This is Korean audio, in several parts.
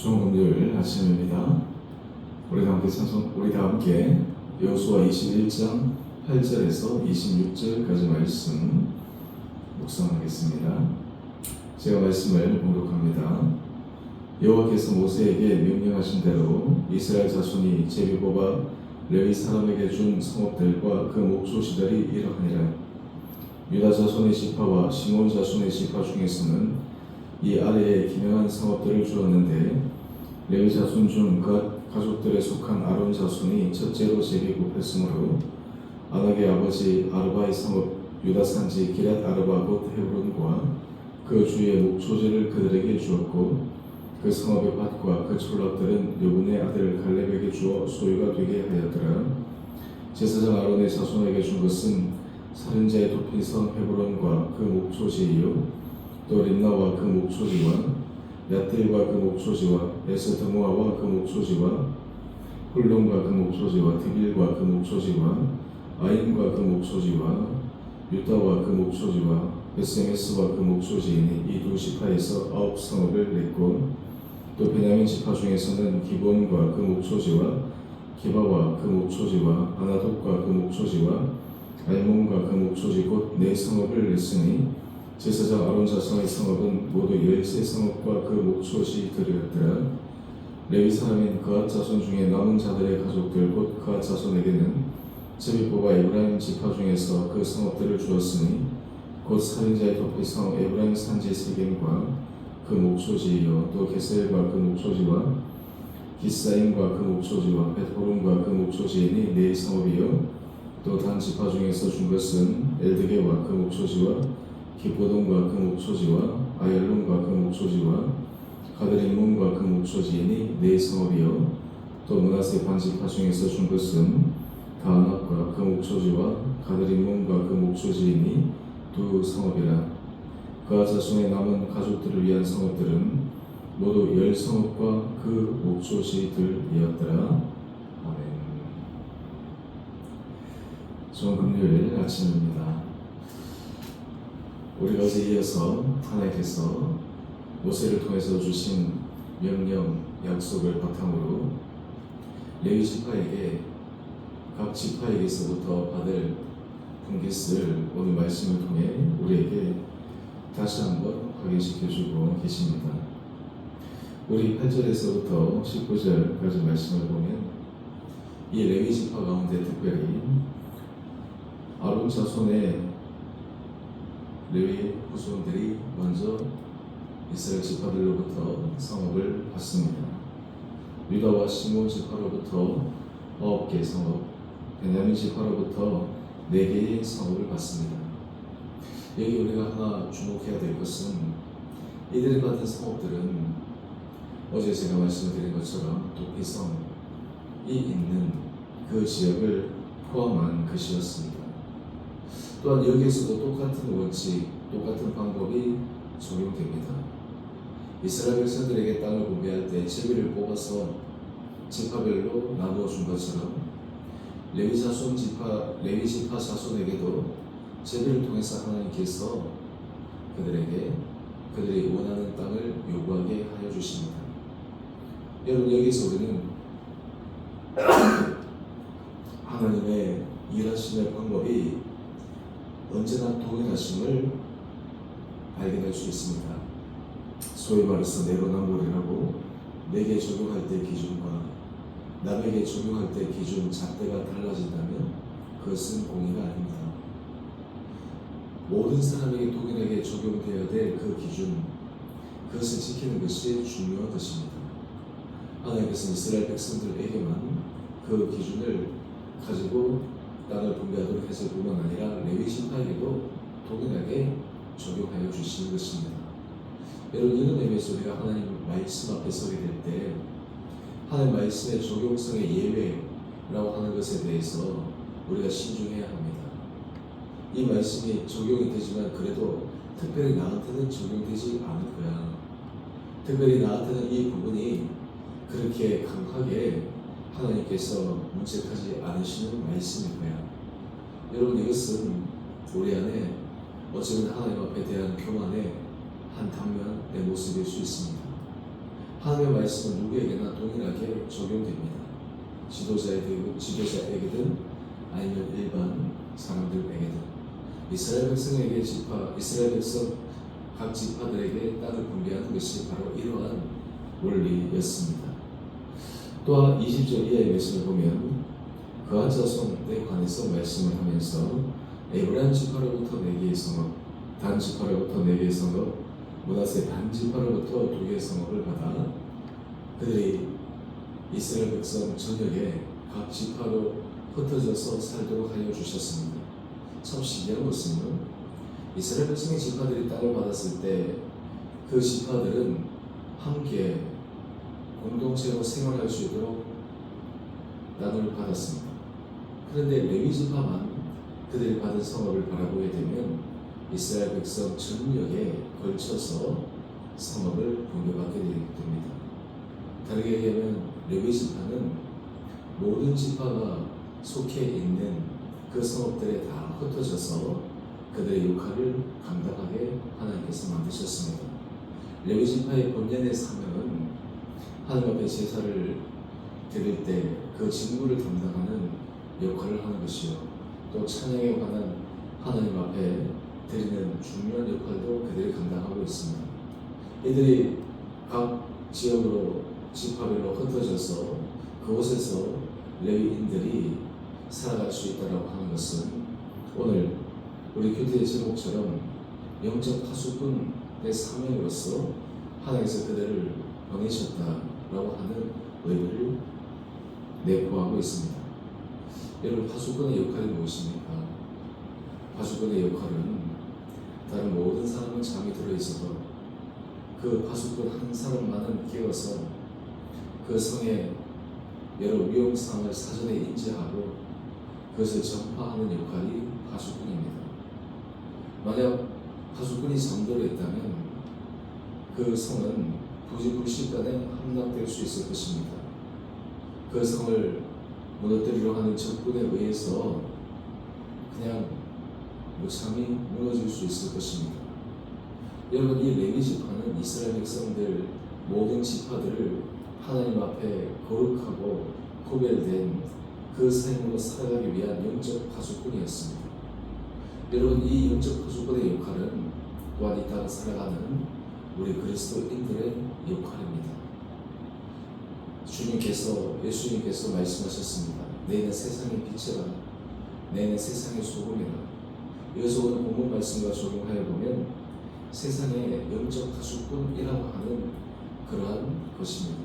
좋은 금요일 아침입니다. 우리 다 함께 여호수아 21장 8절에서 26절까지 말씀 묵상하겠습니다. 제가 말씀을 봉독합니다. 여호와께서 모세에게 명령하신 대로 이스라엘 자손이 제비 뽑아 레위 사람에게 준 성읍들과 그 목조시들이 이러하니라. 유다 자손의 지파와 시몬 자손의 지파 중에서는 이 아래에 기명한 성읍들을 주었는데 레위 자손 중 그 가족들에 속한 아론 자손이 첫째로 제비 뽑혔으므로 아낙의 아버지 아르바의 성읍 유다 산지 기럇 아르바 곧 헤브론과 그 주위의 목초지를 그들에게 주었고 그 성읍의 밭과 그 촌락들은 요분의 아들 갈렙에게 주어 소유가 되게 하였더라. 제사장 아론의 자손에게 준 것은 살인자의 높인 성 헤브론과 그 목초지이요 또 림나와 그 목초지와 야뜰과 그 목초지와 에스드모아와 그 목초지와 훌론과 그 목초지와 드빌과 그 목초지와 아인과 그 목초지와 유다와 그 목초지와 베세메스와 그 목초지이니 이 두 지파에서 9성읍을 냈고 또 베냐민 지파 중에서는 기본과 그 목초지와 기바와 그 목초지와 아나돗과 그 목초지와 알몬과 그 목초지 곧 4성읍을 냈으니 제사장 아론 자손의 성읍은 모두 13성읍과 그 목초지들이었더라. 레위 사람인 그앗 자손 중에 남은 자들의 가족들 곧 그앗 자손에게는 제비 뽑아 에브라임 지파 중에서 그 성읍들을 주었으니 곧 살인자의 도피성 에브라임 산지 세겜과 그 목초지이요 또 게셀과 그 목초지와 기사임과 그 목초지와 벳호론과 그 목초지이니 4성읍이요 또 단 지파 중에서 준 것은 엘드게와 그 목초지와 기브돈과 그 목초지와 아얄론과 그 목초지와 가드림몬과 그 목초지이니 4성읍이요 또 므낫세 반지파 중에서 준 것은 다안악과 그 목초지와 가드림몬과 그 목초지이니 2성읍이라. 그앗 자손의 남은 가족들을 위한 성읍들은 모두 10성읍과 그 목초지들이었더라. 아멘. 좋은 금요일 아침입니다. 우리가 어제 이어서 하나님께서 모세를 통해서 주신 명령, 약속을 바탕으로 레위 지파에게 각 지파에게서부터 받을 분깃을 오늘 말씀을 통해 우리에게 다시 한번 확인시켜주고 계십니다. 우리 8절에서부터 19절까지 말씀을 보면 이 레위 지파 가운데 특별히 아론 자손의 레위 후손들이 먼저 이스라엘 지파들로부터 성읍을 받습니다. 유다와 시몬 지파로부터 9개 성읍, 베냐민 지파로부터 4개의 성읍을 받습니다. 여기 우리가 하나 주목해야 될 것은 이들이 받은 성읍들은 어제 제가 말씀드린 것처럼 도피성이 있는 그 지역을 포함한 것이었습니다. 또한 여기에서도 똑같은 원칙, 똑같은 방법이 적용됩니다. 이스라엘 백성들에게 땅을 분배할 때 제비를 뽑아서 지파별로 나누어 준 것처럼 레위 지파 자손에게도 제비를 통해서 하나님께서 그들이 원하는 땅을 요구하게 하여 주십니다. 여러분, 여기서 우리는 하나님의 일하심의 방법이 언제나 동일하심을 발견할 수 있습니다. 소위 말해서 내로남불이라고 내게 적용할 때 기준과 남에게 적용할 때 기준 잣대가 달라진다면 그것은 공의가 아닙니다. 모든 사람에게 동일하게 적용되어야 될 그 기준, 그것을 지키는 것이 중요한 것입니다. 하나님께서는 이스라엘 백성들에게만 그 기준을 가지고 땅을 분배하도록 했을 뿐만 아니라 레위 지파에게도 동일하게 적용하여 주시는 것입니다. 여러분, 이런 의미에서 우리가 하나님 말씀 앞에 서게 될 때 하나님 말씀의 적용성의 예외라고 하는 것에 대해서 우리가 신중해야 합니다. 이 말씀이 적용이 되지만 그래도 특별히 나한테는 적용되지 않을 거야. 특별히 나한테는 이 부분이 그렇게 강하게 하나님께서 문책하지 않으시는 말씀일 거야. 여러분, 이것은 우리 안에 어쩌면 하나님 앞에 대한 교만의 한 단면의 모습일 수 있습니다. 하나님의 말씀은 누구에게나 동일하게 적용됩니다. 지도자에게든 아니면 일반 사람들에게든. 이스라엘 백성에게 이스라엘 백성 각 지파들에게 땅을 분배하는 것이 바로 이러한 원리였습니다. 또한 20절 이하의 말씀을 보면 그한 자손에 관해서 말씀을 하면서 에브라임 지파로부터 4개의 성읍, 단 지파로부터 4개의 성읍, 므낫세 반 지파로부터 2개의 성읍을 받아 그들이 이스라엘 백성 전역에 각 지파로 흩어져서 살도록 하여 주셨습니다. 참 신기한 것은 이스라엘 백성의 지파들이 땅을 받았을 때 그 지파들은 함께 공동체로 생활할 수 있도록 땅을 받았습니다. 그런데 레위 지파만 그들이 받은 성읍을 바라보게 되면 이스라엘 백성 전역에 걸쳐서 성읍을 분배받게 됩니다. 다르게 얘기하면 레위 지파는 모든 지파가 속해 있는 그 성읍들에 다 흩어져서 그들의 역할을 감당하게 하나님께서 만드셨습니다. 레위 지파의 본연의 사명은 하나님 앞에 제사를 드릴 때 그 직무를 담당하는 역할을 하는 것이요, 또 찬양에 관한 하나님 앞에 드리는 중요한 역할도 그들이 감당하고 있습니다. 이들이 각 지역으로 지파별로 흩어져서 그곳에서 레위인들이 살아갈 수 있다고 하는 것은 오늘 우리 교태의 제목처럼 영적 파수꾼의 사명으로서 하나님께서 그들을 보내셨다라고 하는 의미를 내포하고 있습니다. 여러분, 파수꾼의 역할이 무엇입니까? 파수꾼의 역할은 다른 모든 사람은 잠이 들어있어도 그 파수꾼 한 사람만은 깨어서 그 성의 여러 위험상을 사전에 인지하고 그것을 전파하는 역할이 파수꾼입니다. 만약 파수꾼이 잠들어 있다면 그 성은 부지불식간에 함락될 수 있을 것입니다. 그 성을 무너뜨리려 하는 적군에 의해서 그냥 무참히 무너질 수 있을 것입니다. 여러분, 이 레위 지파는 이스라엘 백성들 모든 지파들을 하나님 앞에 거룩하고 구별된 그 삶으로 살아가기 위한 영적 파수꾼이었습니다. 여러분, 이 영적 파수꾼의 역할은 또한 이 땅을 살아가는 우리 그리스도인들의 역할입니다. 예수님께서 말씀하셨습니다. 너희는 세상의 빛이라, 너희는 세상의 소금이라. 이것을 오늘 본문 말씀과 적용하여 보면 세상의 영적 파수꾼이라고 하는 그러한 것입니다.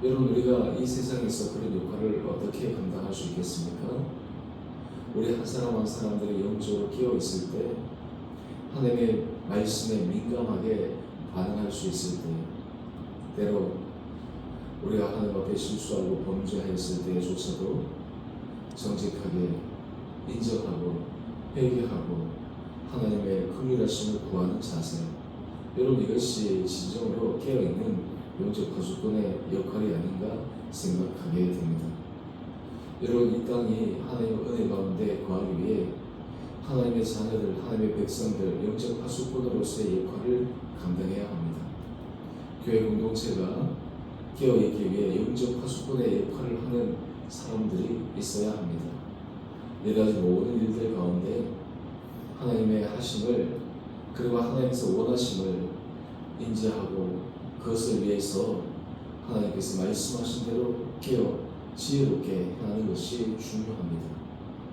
여러분, 우리가 이 세상에서 그런 역할을 어떻게 감당할 수 있겠습니까? 우리 한 사람 한 사람들이 영적으로 깨어 있을 때, 하나님의 말씀에 민감하게 반응할 수 있을 때, 때로 우리가 하나님 앞에 실수하고 범죄했을 때조차도 정직하게 인정하고 회개하고 하나님의 긍휼하심을 구하는 자세, 여러분, 이것이 진정으로 깨어있는 영적 파수꾼의 역할이 아닌가 생각하게 됩니다. 여러분, 이 땅이 하나님의 은혜 가운데 거하기 위해 하나님의 자녀들, 하나님의 백성들, 영적 파수꾼으로서의 역할을 감당해야 합니다. 교회 공동체가 깨어있기 위해 영적 파수꾼의 역할을 하는 사람들이 있어야 합니다. 여러 가지 모든 일들 가운데 하나님의 하심을, 그리고 하나님께서 원하심을 인지하고 그것을 위해서 하나님께서 말씀하신 대로 깨어 지혜롭게 행하는 것이 중요합니다.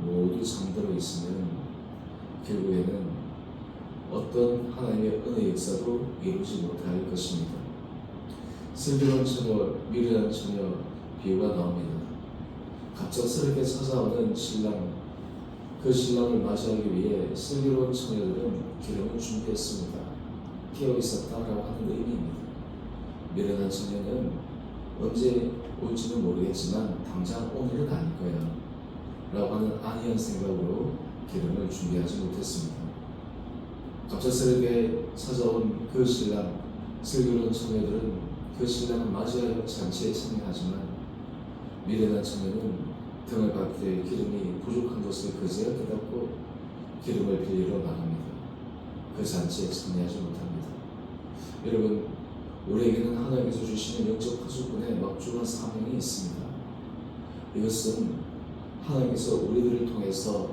모두 잠들어 있으면 결국에는 어떤 하나님의 은혜 역사도 이루지 못할 것입니다. 슬기로운 처녀, 미련한 처녀 비유가 나옵니다. 갑작스럽게 찾아오는 신랑, 그 신랑을 맞이하기 위해 슬기로운 처녀들은 기름을 준비했습니다. 깨어 있었다라고 하는 의미입니다. 미련한 처녀는 언제 올지는 모르겠지만 당장 오늘은 아닐 거야 라고 하는 안이한 생각으로 기름을 준비하지 못했습니다. 갑작스럽게 찾아온 그 신랑, 슬기로운 처녀들은 그 신랑을 맞이하여 잔치에 참여하지만 미련한 처녀는 등을 받을 기름이 부족한 것을 그제야 깨닫고 기름을 빌리러 나갑니다. 그 잔치에 참여하지 못합니다. 여러분, 우리에게는 하나님께서 주시는 영적 파수꾼의 막중한 사명이 있습니다. 이것은 하나님께서 우리들을 통해서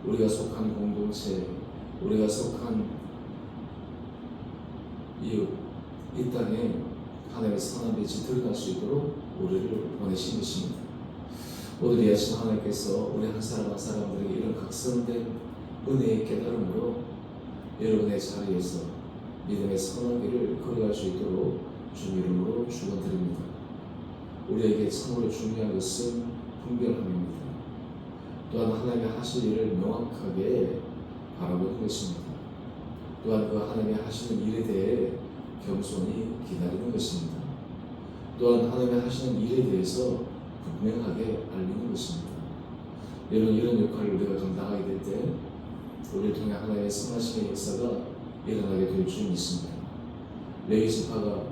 우리가 속한 공동체, 우리가 속한 이웃, 이 땅에 하나님의 선한 빛이 드러날 수 있도록 우리를 보내신 것입니다. 오늘 이 아침 하나님께서 우리 한 사람 한 사람들에게 이런 각성된 은혜의 깨달음으로 여러분의 자리에서 믿음의 선한 길을 걸어갈 수 있도록 주님 이름으로 축원드립니다. 우리에게 참으로 중요한 것은 분별함입니다. 또한 하나님의 하실 일을 명확하게 바라보는 것입니다. 또한 그 하나님의 하시는 일에 대해 겸손히 기다리는 것입니다. 또한 하나님의 하시는 일에 대해서 분명하게 알리는 것입니다. 이런 역할을 우리가 감당하게 될 때 우리를 통해 하나님의 선하심의 역사가 일어나게 될 줄 믿습니다. 레위 지파가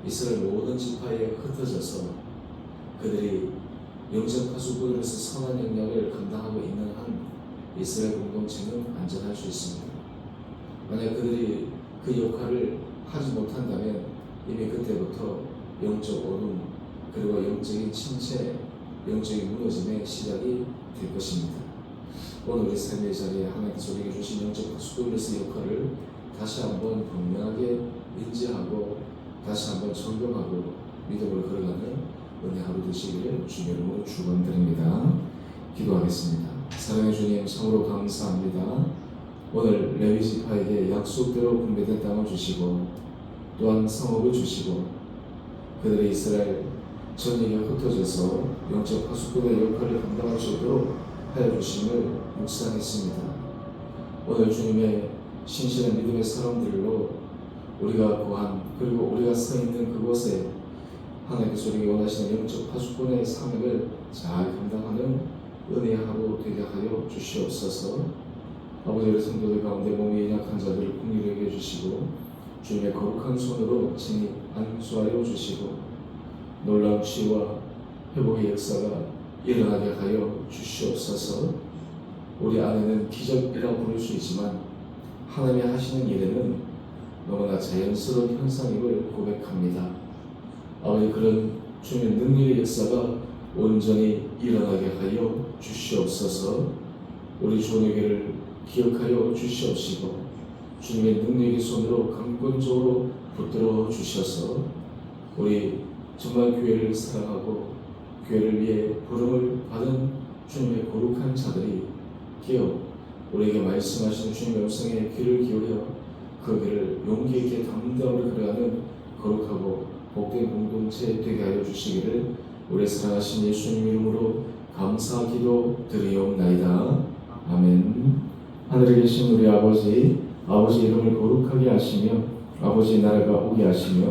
이스라엘 모든 지파에 흩어져서 그들이 영적 파수꾼으로서 선한 영역을 감당하고 있는 한 이스라엘 공동체는 안전할 수 있습니다. 만약 그들이 그 역할을 하지 못한다면 이미 그때부터 영적 어둠 그리고 영적인 침체, 영적인 무너짐의 시작이 될 것입니다. 오늘 우리 삶의 자리에 하나님께서 우리에게 주신 영적 파수꾼으로서의 역할을 다시 한번 분명하게 인지하고 다시 한번 점검하고 믿음으로 걸어가는 은혜 하루 되시기를 주님 이름으로 축원드립니다. 기도하겠습니다. 사랑의 주님 참으로 감사합니다. 오늘 레위 지파에게 약속대로 분배된 땅을 주시고 또한 성읍을 주시고 그들이 이스라엘 전역에 흩어져서 영적 파수꾼의 역할을 감당할 수 있도록 하여 주심을 묵상했습니다. 오늘 주님의 신실한 믿음의 사람들로 우리가 구한 그리고 우리가 서 있는 그곳에 하나님께서 우리에게 원하시는 영적 파수꾼의 사명을 잘 감당하는 은혜의 하루 되게 하여 주시옵소서. 아버지 우리 성도들 가운데 몸이 연약한 자들을 긍휼히 여겨 주시고 주님의 거룩한 손으로 진히 안수하여 주시고 놀라운 치유와 회복의 역사가 일어나게 하여 주시옵소서. 우리 안에는 기적이라고 부를 수 있지만 하나님이 하시는 일에는 너무나 자연스러운 현상임을 고백합니다. 아버지 그런 주님의 능력의 역사가 온전히 일어나게 하여 주시옵소서. 우리 주님에게를 기억하여 주시옵시고 주님의 능력의 손으로 강권적으로 붙들어 주셔서 우리 정말 교회를 사랑하고 교회를 위해 부름을 받은 주님의 거룩한 자들이 깨어 우리에게 말씀하시는 주님의 음성에 귀를 기울여 그 길을 용기 있게 담대함으로 걸어가는 거룩하고 복된 공동체 되게 하여 주시기를 우리 사랑하신 예수님 이름으로 감사 기도 드리옵나이다. 아멘. 하늘에 계신 우리 아버지 이름을 거룩하게 하시며 아버지의 나라가 오게 하시며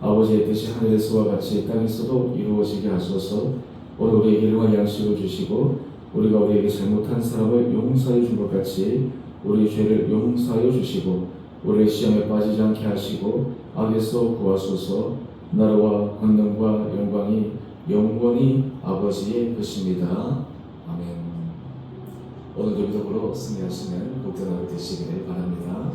아버지의 뜻이 하늘에서와 같이 땅에서도 이루어지게 하소서. 오늘 우리에게 일용할 양식을 주시고 우리가 우리에게 잘못한 사람을 용서해 준 것 같이 우리 죄를 용서하여 주시고 우리의 시험에 빠지지 않게 하시고 악에서 구하소서. 나라와 권능과 영광이 영원히 아버지의 것입니다. 아멘. 오늘도 믿음으로 승리하시는 복된 하루 되시기를 바랍니다.